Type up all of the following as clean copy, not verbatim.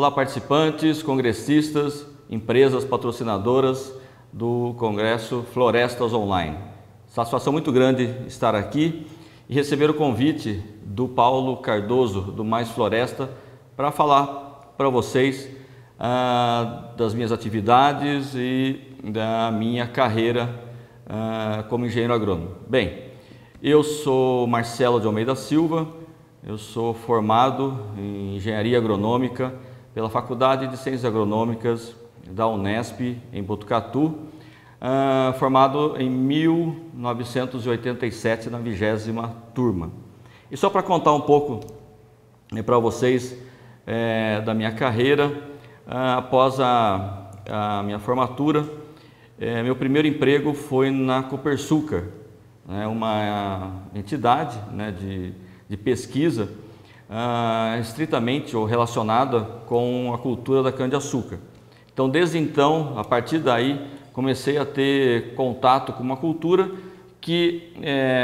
Olá, participantes, congressistas, empresas patrocinadoras do Congresso Florestas Online. Satisfação muito grande estar aqui e receber o convite do Paulo Cardoso, do Mais Floresta, para falar para vocês das minhas atividades e da minha carreira como engenheiro agrônomo. Bem, eu sou Marcelo de Almeida Silva, eu sou formado em Engenharia Agronômica pela Faculdade de Ciências Agronômicas da Unesp, em Botucatu, formado em 1987, na 20ª turma. E só para contar um pouco para vocês da minha carreira, após a minha formatura, meu primeiro emprego foi na Copersucar, uma entidade de pesquisa estritamente ou relacionada com a cultura da cana-de-açúcar. Então, desde então, a partir daí, comecei a ter contato com uma cultura que,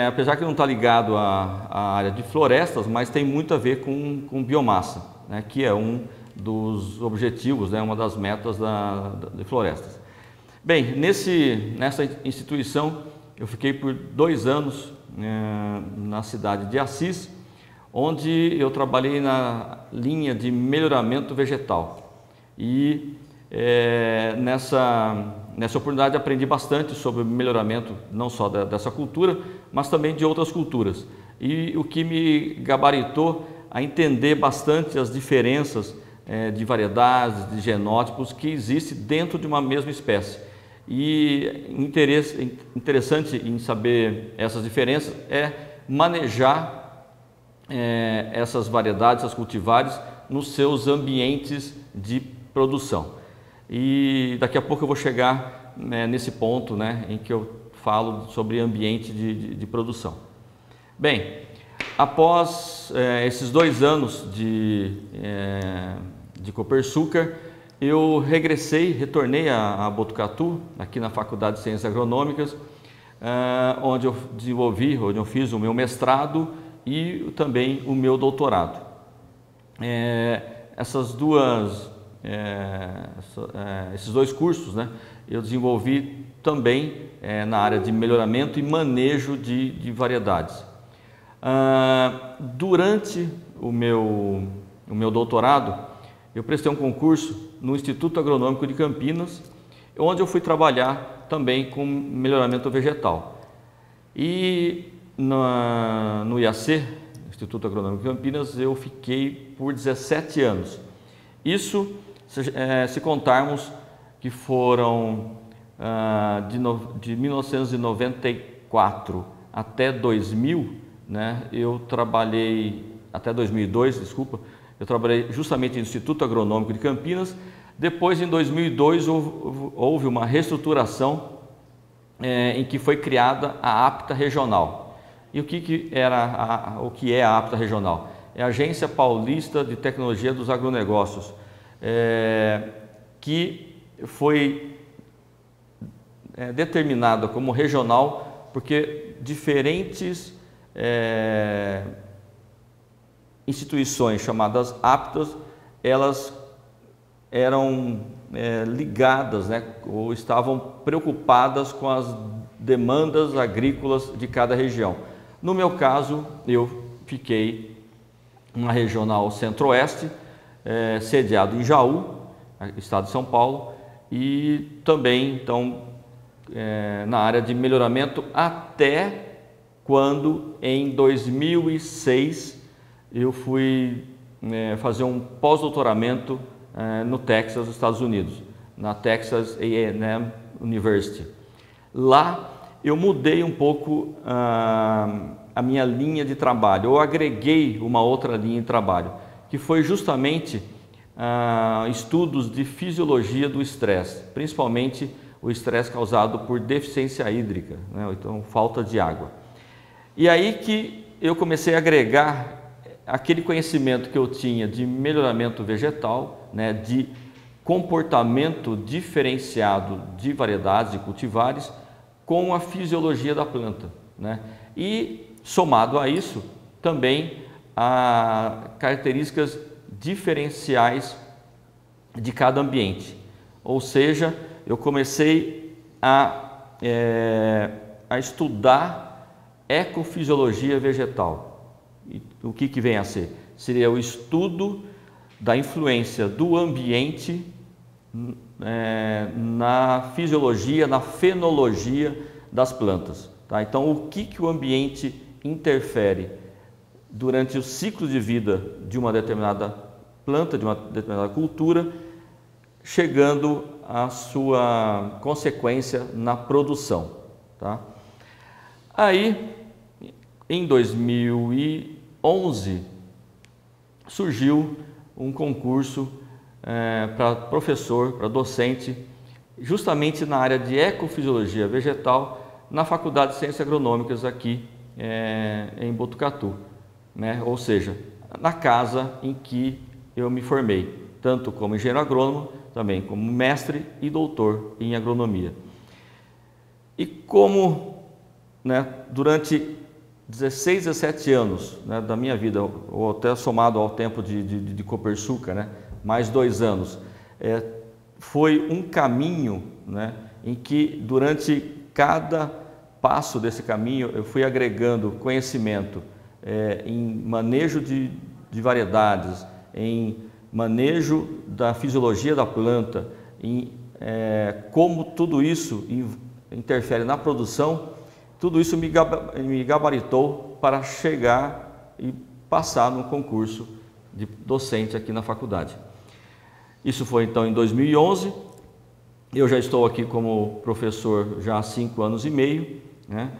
apesar que não está ligado à área de florestas, mas tem muito a ver com biomassa, que é um dos objetivos, uma das metas de florestas. Bem, nessa instituição, eu fiquei por 2 anos na cidade de Assis, onde eu trabalhei na linha de melhoramento vegetal. E nessa oportunidade aprendi bastante sobre o melhoramento não só dessa cultura, mas também de outras culturas. E o que me gabaritou a entender bastante as diferenças de variedades, de genótipos que existem dentro de uma mesma espécie. E interessante em saber essas diferenças é manejar essas variedades, essas cultivares, nos seus ambientes de produção. E daqui a pouco eu vou chegar nesse ponto em que eu falo sobre ambiente de produção. Bem, após esses 2 anos de Copersucar, eu retornei a Botucatu, aqui na Faculdade de Ciências Agronômicas, onde eu fiz o meu mestrado e também o meu doutorado. Esses 2 cursos, eu desenvolvi também na área de melhoramento e manejo de variedades. Durante o meu doutorado, eu prestei um concurso no Instituto Agronômico de Campinas, onde eu fui trabalhar também com melhoramento vegetal. E no IAC, Instituto Agronômico de Campinas, eu fiquei por 17 anos. Isso se contarmos que foram de 1994 até 2000, eu trabalhei, até 2002, desculpa, eu trabalhei justamente no Instituto Agronômico de Campinas. Depois, em 2002, houve uma reestruturação em que foi criada a APTA Regional. E o que é a APTA Regional? É a Agência Paulista de Tecnologia dos Agronegócios, que foi determinada como regional porque diferentes instituições chamadas APTAs, elas eram ligadas, ou estavam preocupadas com as demandas agrícolas de cada região. No meu caso, eu fiquei na regional Centro-Oeste, sediado em Jaú, estado de São Paulo, e também então na área de melhoramento até quando em 2006 eu fui fazer um pós-doutoramento no Texas, Estados Unidos, na Texas A&M University. Lá eu mudei um pouco a minha linha de trabalho, eu agreguei uma outra linha de trabalho, que foi justamente estudos de fisiologia do estresse, principalmente o estresse causado por deficiência hídrica, então falta de água. E aí que eu comecei a agregar aquele conhecimento que eu tinha de melhoramento vegetal, de comportamento diferenciado de variedades e cultivares com a fisiologia da planta, E somado a isso também a características diferenciais de cada ambiente. Ou seja, eu comecei a estudar ecofisiologia vegetal. E o que vem a ser? Seria o estudo da influência do ambiente na fisiologia, na fenologia das plantas. Tá? Então, o que o ambiente interfere durante o ciclo de vida de uma determinada planta, de uma determinada cultura, chegando à sua consequência na produção. Tá? Aí, em 2011, surgiu um concurso para professor, para docente, justamente na área de ecofisiologia vegetal, na Faculdade de Ciências Agronômicas aqui em Botucatu, né? Ou seja, na casa em que eu me formei, tanto como engenheiro agrônomo, também como mestre e doutor em agronomia. E como, né, durante 16, 17 anos, né, da minha vida, ou até somado ao tempo de Copersucar, né, mais 2 anos, foi um caminho, né, em que durante cada passo desse caminho eu fui agregando conhecimento em manejo de variedades, em manejo da fisiologia da planta, em como tudo isso interfere na produção. Tudo isso me gabaritou para chegar e passar no concurso de docente aqui na faculdade. Isso foi então em 2011, eu já estou aqui como professor já há 5 anos e meio, né?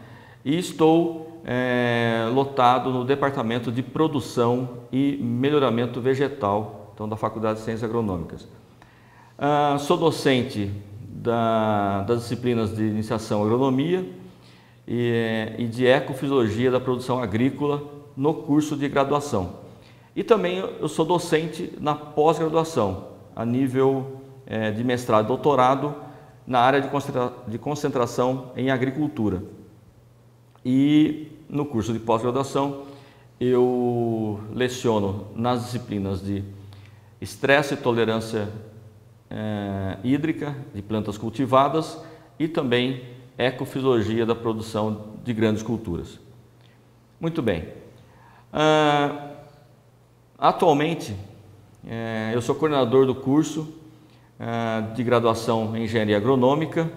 E estou lotado no Departamento de Produção e Melhoramento Vegetal, então, da Faculdade de Ciências Agronômicas. Sou docente das disciplinas de iniciação à agronomia e de ecofisiologia da produção agrícola no curso de graduação. E também eu sou docente na pós-graduação, a nível de mestrado e doutorado na área de concentração em agricultura. E no curso de pós-graduação eu leciono nas disciplinas de estresse e tolerância hídrica de plantas cultivadas e também ecofisiologia da produção de grandes culturas. Muito bem. Atualmente, eu sou coordenador do curso de graduação em Engenharia Agronômica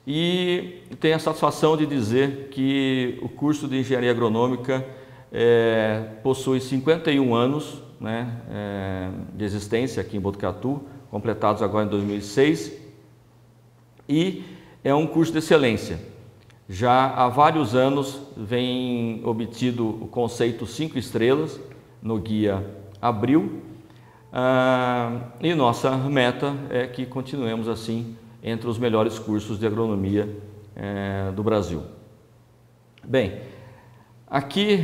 e tenho a satisfação de dizer que o curso de Engenharia Agronômica possui 51 anos, né, de existência aqui em Botucatu, completados agora em 2006, e é um curso de excelência. Já há vários anos vem obtido o conceito 5 estrelas no guia Abril, e nossa meta é que continuemos assim entre os melhores cursos de agronomia do Brasil. Bem, aqui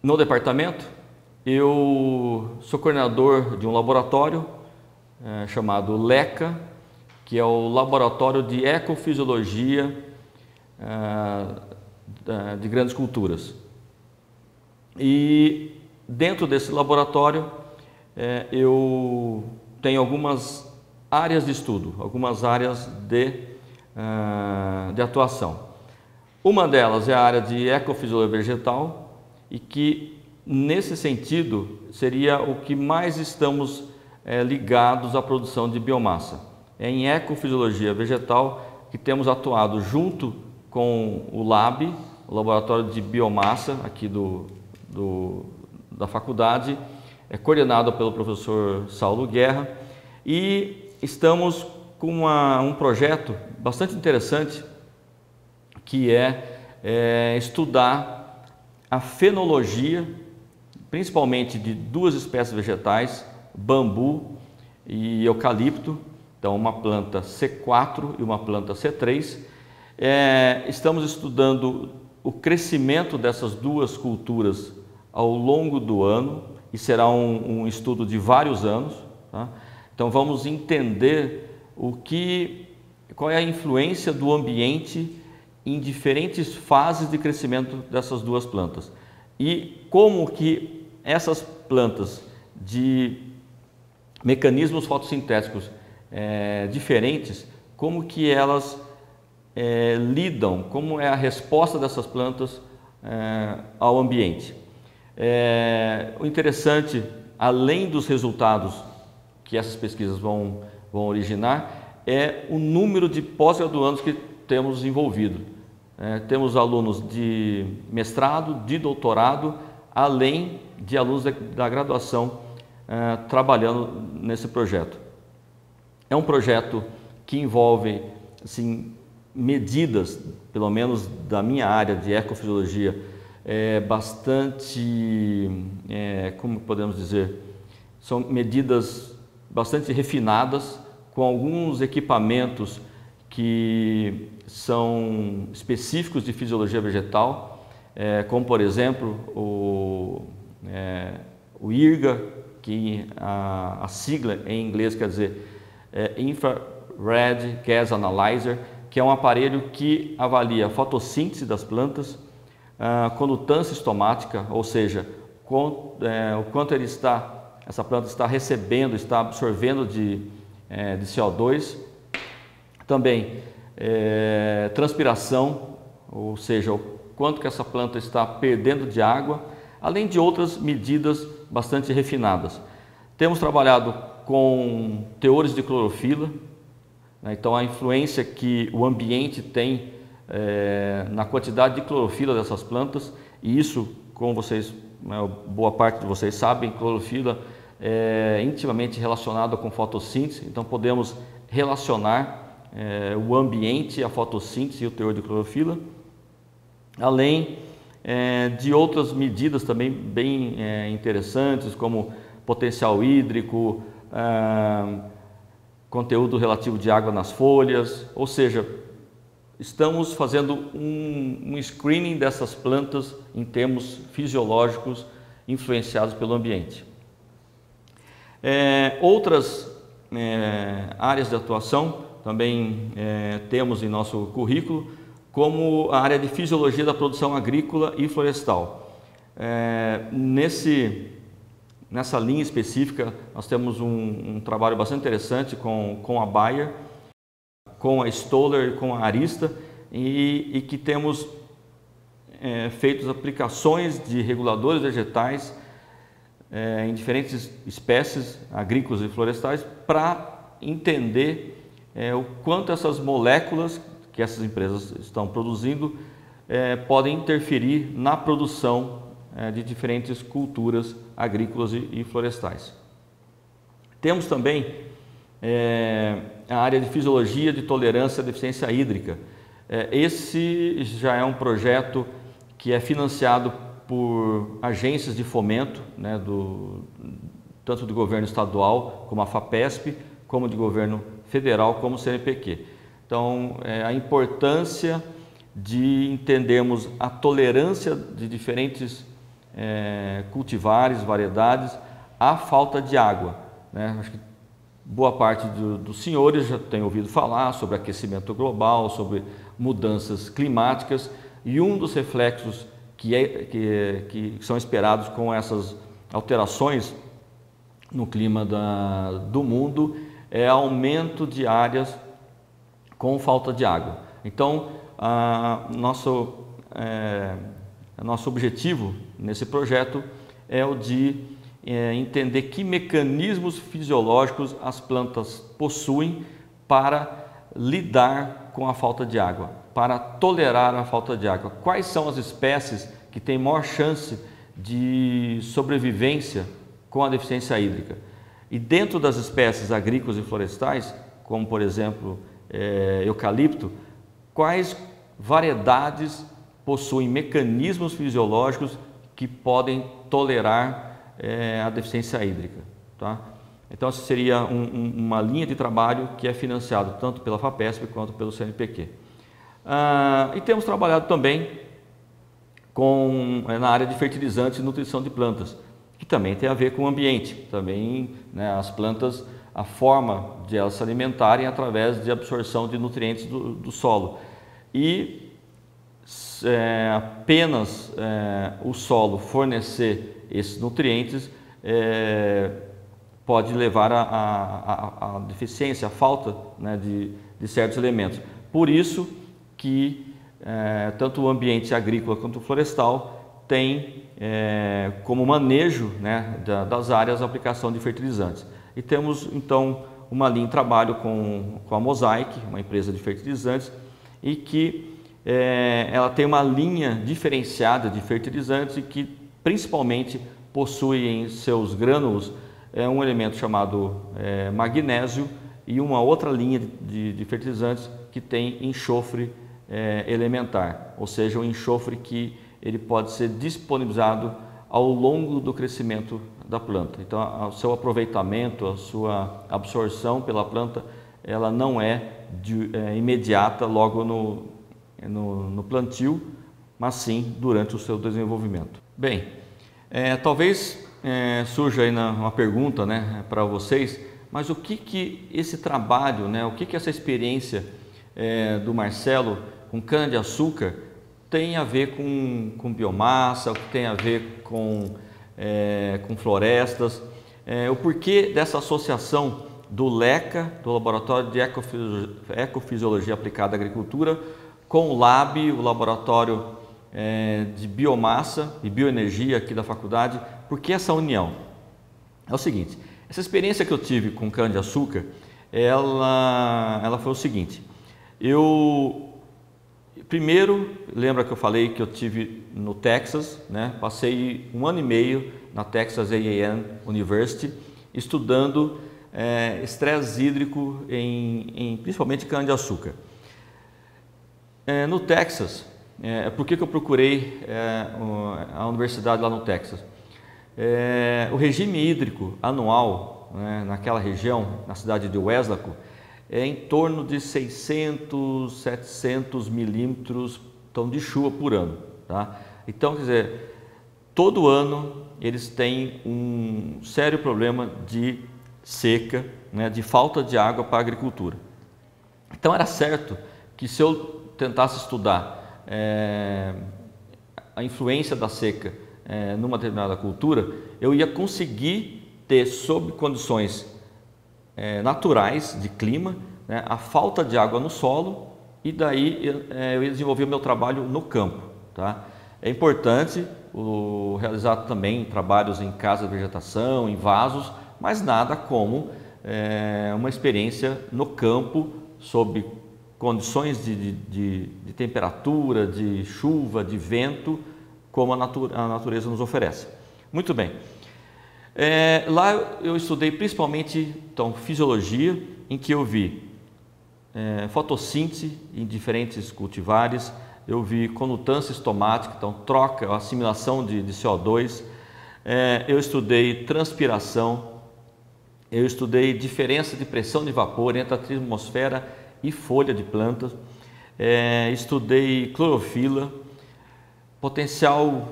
no departamento eu sou coordenador de um laboratório chamado LECA, que é o Laboratório de Ecofisiologia de Grandes Culturas. E dentro desse laboratório eu tenho algumas áreas de estudo, algumas áreas de atuação. Uma delas é a área de ecofisiologia vegetal e que, nesse sentido, seria o que mais estamos ligados à produção de biomassa. É em ecofisiologia vegetal que temos atuado junto com o LAB, o Laboratório de Biomassa aqui da faculdade, coordenado pelo professor Saulo Guerra, e estamos com um projeto bastante interessante que é estudar a fenologia, principalmente de 2 espécies vegetais, bambu e eucalipto, então uma planta C4 e uma planta C3. Estamos estudando o crescimento dessas 2 culturas ao longo do ano e será um estudo de vários anos, tá? Então vamos entender qual é a influência do ambiente em diferentes fases de crescimento dessas 2 plantas e como que essas plantas de mecanismos fotossintéticos diferentes, como que elas lidam, como é a resposta dessas plantas ao ambiente. O interessante, além dos resultados que essas pesquisas vão originar, é o número de pós-graduandos que temos envolvido. Temos alunos de mestrado, de doutorado, além de alunos da graduação trabalhando nesse projeto. É um projeto que envolve assim, medidas, pelo menos da minha área de ecofisiologia, bastante, como podemos dizer, são medidas bastante refinadas, com alguns equipamentos que são específicos de fisiologia vegetal, como por exemplo o IRGA, que a sigla em inglês quer dizer Infrared Gas Analyzer, que é um aparelho que avalia a fotossíntese das plantas, a condutância estomática, ou seja, o quanto essa planta está recebendo, está absorvendo de CO2. Também transpiração, ou seja, o quanto que essa planta está perdendo de água, além de outras medidas bastante refinadas. Temos trabalhado com teores de clorofila, né? Então a influência que o ambiente tem na quantidade de clorofila dessas plantas, e isso, como vocês, boa parte de vocês sabem, clorofila é intimamente relacionada com fotossíntese, então podemos relacionar o ambiente, a fotossíntese e o teor de clorofila, além de outras medidas também bem interessantes, como potencial hídrico, conteúdo relativo de água nas folhas, ou seja, estamos fazendo um screening dessas plantas em termos fisiológicos influenciados pelo ambiente. Outras áreas de atuação também temos em nosso currículo, como a área de fisiologia da produção agrícola e florestal. Nessa linha específica, nós temos um trabalho bastante interessante com a Bayer, com a Stoller e com a Arista, e que temos feito aplicações de reguladores vegetais em diferentes espécies agrícolas e florestais para entender o quanto essas moléculas que essas empresas estão produzindo podem interferir na produção de diferentes culturas agrícolas e florestais. Temos também a área de fisiologia de tolerância à deficiência hídrica. Esse já é um projeto que é financiado por agências de fomento, né, tanto do governo estadual, como a FAPESP, como de governo federal, como o CNPq. Então, a importância de entendermos a tolerância de diferentes cultivares, variedades, à falta de água, né? Acho que boa parte dos senhores já tem ouvido falar sobre aquecimento global, sobre mudanças climáticas, e um dos reflexos que são esperados com essas alterações no clima do mundo é aumento de áreas com falta de água. Então, nosso objetivo nesse projeto é o de entender que mecanismos fisiológicos as plantas possuem para lidar com a falta de água, para tolerar a falta de água. Quais são as espécies que têm maior chance de sobrevivência com a deficiência hídrica? E dentro das espécies agrícolas e florestais, como por exemplo eucalipto, quais variedades possuem mecanismos fisiológicos que podem tolerar a deficiência hídrica, tá? Então, essa seria uma linha de trabalho que é financiado tanto pela FAPESP quanto pelo CNPq. E temos trabalhado também na área de fertilizantes e nutrição de plantas, que também tem a ver com o ambiente. Também, né, as plantas, a forma de elas se alimentarem através de absorção de nutrientes do solo. E apenas o solo fornecer esses nutrientes pode levar à deficiência, à falta, né, de certos elementos. Por isso que tanto o ambiente agrícola quanto o florestal tem como manejo, né, das áreas a aplicação de fertilizantes. E temos então uma linha em trabalho com a Mosaic, uma empresa de fertilizantes, e que ela tem uma linha diferenciada de fertilizantes e que principalmente possui em seus grânulos um elemento chamado magnésio e uma outra linha de fertilizantes que tem enxofre elementar, ou seja, um enxofre que ele pode ser disponibilizado ao longo do crescimento da planta. Então, o seu aproveitamento, a sua absorção pela planta, ela não é imediata logo no plantio, mas sim durante o seu desenvolvimento. Bem, talvez surja aí uma pergunta, né, para vocês, mas o que esse trabalho, né, o que essa experiência do Marcelo com cana-de-açúcar tem a ver com biomassa, o que tem a ver com florestas, o porquê dessa associação do LECA, do Laboratório de Ecofisiologia Aplicada à Agricultura, com o LAB, o Laboratório de Biomassa e Bioenergia aqui da faculdade. Por que essa união? É o seguinte, essa experiência que eu tive com cana-de-açúcar, ela foi o seguinte, primeiro, lembra que eu falei que eu tive no Texas, né? Passei 1 ano e meio na Texas A&M University estudando estresse hídrico principalmente cana-de-açúcar. No Texas, por que eu procurei a universidade lá no Texas? O regime hídrico anual, né, naquela região, na cidade de Weslaco, é em torno de 600, 700 milímetros de chuva por ano. Tá? Então, quer dizer, todo ano eles têm um sério problema de seca, né, de falta de água para a agricultura. Então, era certo que se eu tentasse estudar a influência da seca numa determinada cultura, eu ia conseguir ter, sob condições naturais de clima, né, a falta de água no solo, e daí eu ia desenvolver o meu trabalho no campo. Tá? É importante realizar também trabalhos em casa de vegetação, em vasos, mas nada como uma experiência no campo, sob condições de temperatura, de chuva, de vento, como a natureza nos oferece. Muito bem. Lá eu estudei principalmente então, fisiologia, em que eu vi fotossíntese em diferentes cultivares, eu vi conutância estomática, então troca, assimilação de CO2, eu estudei transpiração, eu estudei diferença de pressão de vapor entre a atmosfera e folha de plantas, estudei clorofila, potencial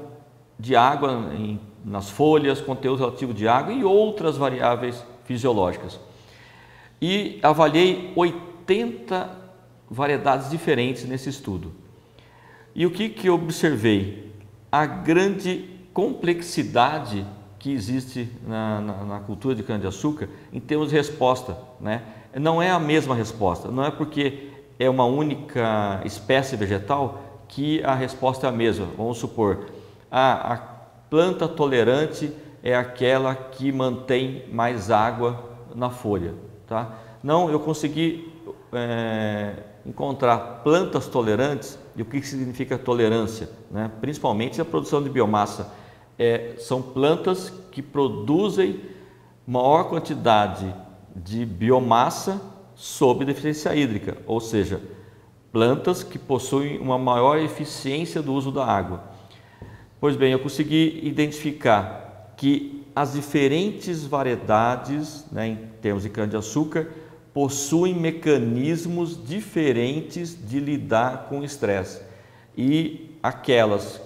de água nas folhas, conteúdo relativo de água e outras variáveis fisiológicas. E avaliei 80 variedades diferentes nesse estudo. E o que eu observei? A grande complexidade que existe na cultura de cana-de-açúcar em termos de resposta, né? Não é a mesma resposta, não é porque é uma única espécie vegetal que a resposta é a mesma. Vamos supor, a planta tolerante é aquela que mantém mais água na folha. Tá? Não, eu consegui encontrar plantas tolerantes. E o que significa tolerância? Né? Principalmente a produção de biomassa. São plantas que produzem maior quantidade de biomassa sob deficiência hídrica, ou seja, plantas que possuem uma maior eficiência do uso da água. Pois bem, eu consegui identificar que as diferentes variedades, né, em termos de cana-de-açúcar, possuem mecanismos diferentes de lidar com o estresse. E aquelas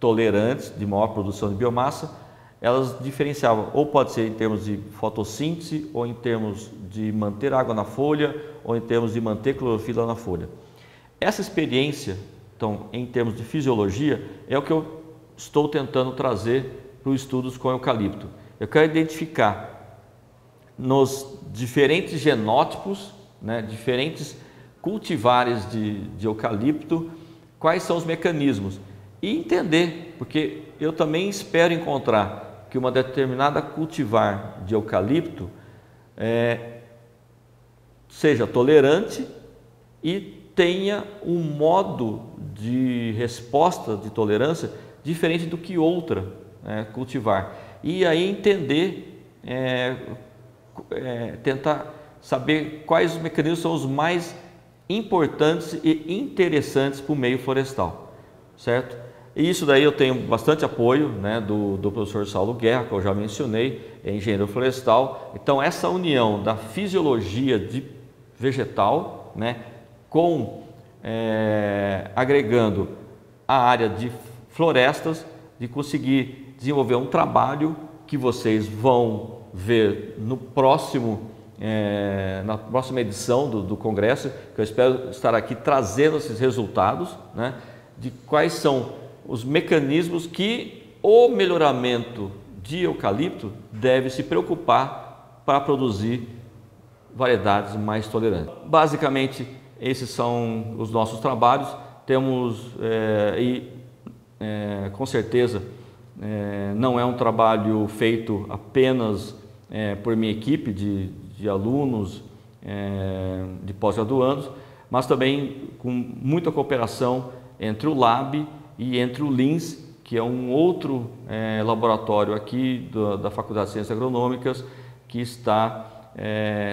tolerantes, de maior produção de biomassa, elas diferenciavam, ou pode ser em termos de fotossíntese, ou em termos de manter água na folha, ou em termos de manter clorofila na folha. Essa experiência, então, em termos de fisiologia, é o que eu estou tentando trazer para os estudos com eucalipto. Eu quero identificar nos diferentes genótipos, né, diferentes cultivares de eucalipto, quais são os mecanismos e entender, porque eu também espero encontrar que uma determinada cultivar de eucalipto seja tolerante e tenha um modo de resposta de tolerância diferente do que outra cultivar. E aí entender, tentar saber quais os mecanismos são os mais importantes e interessantes para o meio florestal, certo? E isso daí eu tenho bastante apoio, né, do professor Saulo Guerra, que eu já mencionei, é engenheiro florestal. Então essa união da fisiologia de vegetal, né, com agregando a área de florestas, de conseguir desenvolver um trabalho que vocês vão ver no próximo na próxima edição do congresso, que eu espero estar aqui trazendo esses resultados, né, de quais são os mecanismos que o melhoramento de eucalipto deve se preocupar para produzir variedades mais tolerantes. Basicamente, esses são os nossos trabalhos. Temos, com certeza, não é um trabalho feito apenas por minha equipe de alunos, de pós-graduandos, mas também com muita cooperação entre o Lab e entre o LINS, que é um outro laboratório aqui da Faculdade de Ciências Agronômicas, que está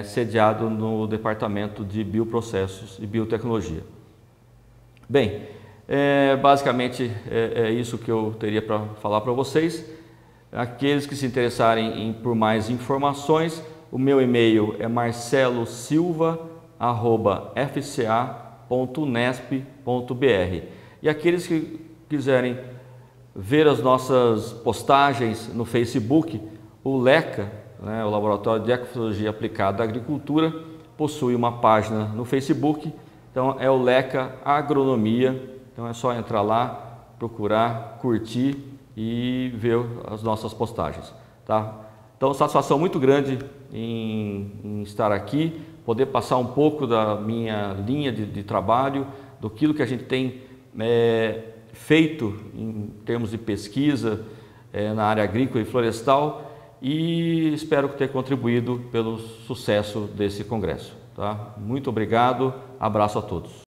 sediado no Departamento de Bioprocessos e Biotecnologia. Bem, basicamente é isso que eu teria para falar para vocês. Aqueles que se interessarem por mais informações, o meu e-mail é marcelosilva@fca.unesp.br. E aqueles que quiserem ver as nossas postagens no Facebook, o LECA, o Laboratório de Ecofisiologia Aplicada à Agricultura, possui uma página no Facebook. Então é o LECA Agronomia. Então é só entrar lá, procurar, curtir e ver as nossas postagens, tá? Então, satisfação muito grande em estar aqui, poder passar um pouco da minha linha de trabalho, do que a gente tem feito em termos de pesquisa na área agrícola e florestal, e espero ter contribuído pelo sucesso desse congresso, tá? Muito obrigado, abraço a todos.